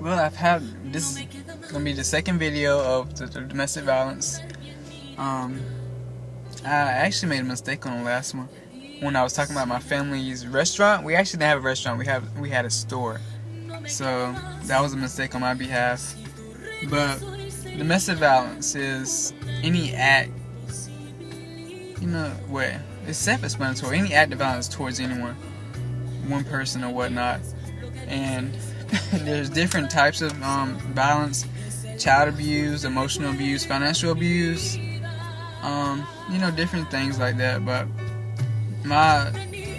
Well, this is gonna be the second video of the domestic violence. I actually made a mistake on the last one when I was talking about my family's restaurant. We actually didn't have a restaurant. We had a store, so that was a mistake on my behalf. But domestic violence is any act, it's self-explanatory. Any act of violence towards anyone, one person or whatnot, and there's different types of violence: child abuse, emotional abuse, financial abuse, different things like that. But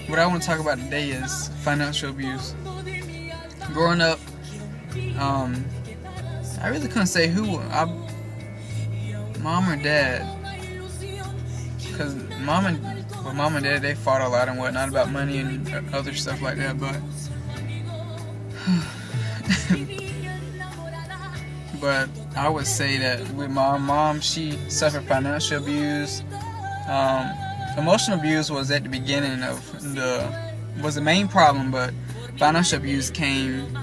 what I want to talk about today is financial abuse. Growing up, I really couldn't say mom or dad, because mom and dad, they fought a lot and whatnot about money and other stuff like that. But but I would say that with my mom, she suffered financial abuse. Emotional abuse was at the beginning was the main problem, but financial abuse came,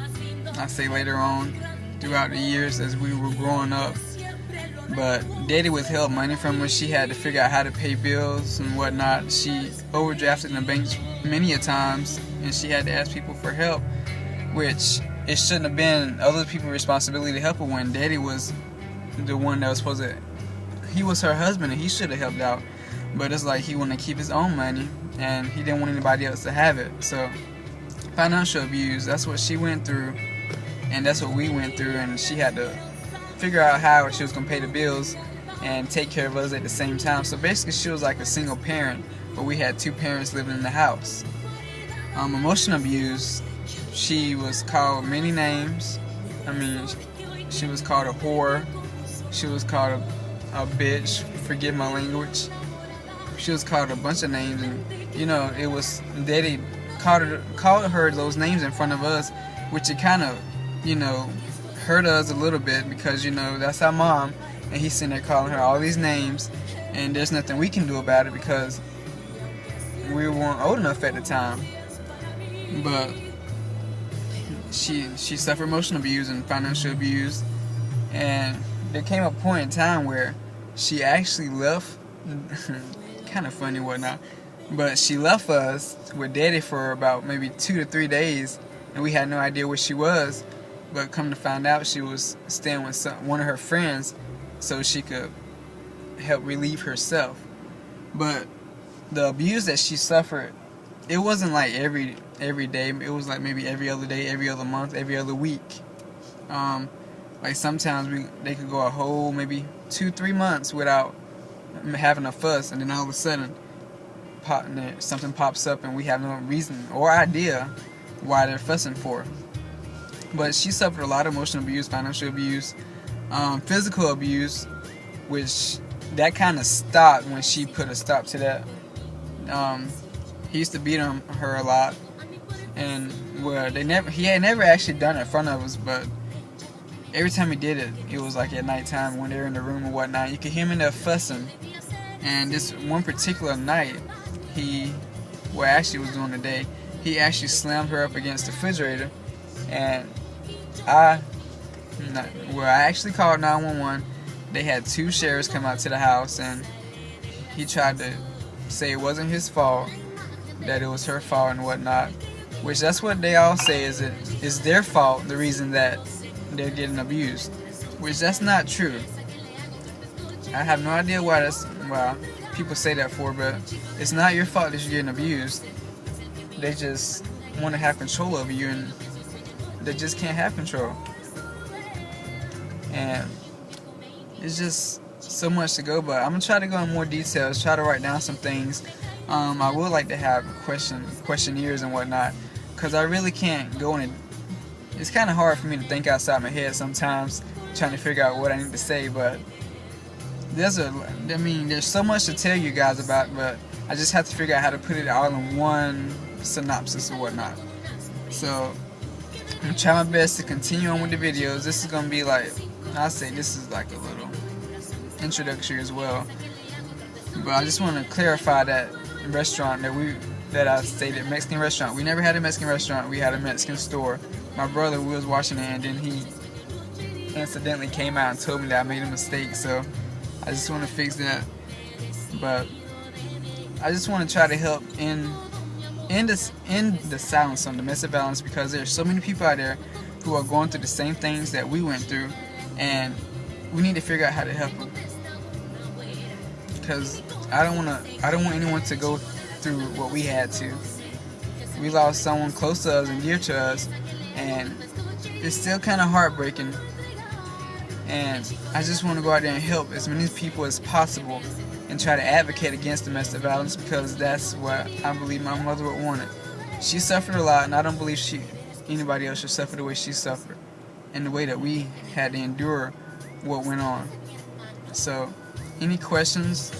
I say, later on throughout the years as we were growing up. But daddy withheld money from her. She had to figure out how to pay bills and whatnot. She overdrafted in the banks many a times, and she had to ask people for help, which it shouldn't have been other people's responsibility to help her when daddy was the one that was supposed to. He was her husband and he should have helped out. But it's like he wanted to keep his own money and he didn't want anybody else to have it. So financial abuse, that's what she went through, and that's what we went through, and she had to figure out how she was going to pay the bills and take care of us at the same time. So basically she was like a single parent, but we had two parents living in the house. Emotional abuse, she was called many names. She was called a whore. She was called a bitch, forgive my language. She was called a bunch of names, and it was daddy called her those names in front of us, which it kind of hurt us a little bit, because that's our mom, and he's sitting there calling her all these names, and there's nothing we can do about it because we weren't old enough at the time. But she suffered emotional abuse and financial abuse, and there came a point in time where she actually left. Kind of funny, whatnot, but she left us with daddy for about maybe 2 to 3 days, and we had no idea where she was. But come to find out, she was staying with one of her friends so she could help relieve herself. But the abuse that she suffered, it wasn't like every day. It was like maybe every other day, every other month, every other week. Like sometimes they could go a whole maybe 2-3 months without having a fuss, and then all of a sudden something pops up and we have no reason or idea why they're fussing for. But she suffered a lot of emotional abuse, financial abuse, physical abuse, which that kind of stopped when she put a stop to that. He used to beat her a lot, and he had never actually done it in front of us, but every time he did it, it was like at nighttime when they were in the room or whatnot. You could hear him in there fussing. And this one particular night, actually was during the day, he actually slammed her up against the refrigerator. And I actually called 911. They had 2 sheriffs come out to the house, and he tried to say it wasn't his fault, that it was her fault and whatnot. Which that's what they all say, is it's their fault, the reason that they're getting abused, which that's not true. I have no idea why people say that for, but it's not your fault that you're getting abused. They just want to have control over you, and they just can't have control. And it's just so much to go, but I'm gonna try to go in more details, try to write down some things. I would like to have questionnaires and whatnot, because I really can't go in. It's kind of hard for me to think outside my head sometimes, trying to figure out what I need to say, but there's so much to tell you guys about, but I just have to figure out how to put it all in one synopsis or whatnot. So I'm gonna try my best to continue on with the videos. This is gonna be like, I'll say this is like a little introductory as well. But I just want to clarify that restaurant that I stated, Mexican restaurant. We never had a Mexican restaurant. We had a Mexican store. my brother, we was watching it, and then he incidentally came out and told me that I made a mistake. So I just want to fix that. But I just want to try to help in the silence on domestic violence, because there's so many people out there who are going through the same things that we went through, and we need to figure out how to help them. Because I don't want anyone to go through what we had to. We lost someone close to us and dear to us, and it's still kind of heartbreaking. And I just want to go out there and help as many people as possible and try to advocate against domestic violence, because that's what I believe my mother would want it. She suffered a lot, and I don't believe anybody else should suffer the way she suffered and the way that we had to endure what went on. So, any questions,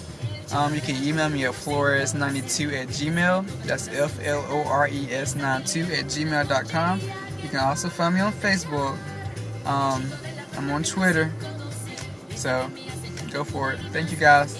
you can email me at flores92@gmail. That's FLORES92@gmail.com. You can also find me on Facebook. I'm on Twitter. So, go for it. Thank you, guys.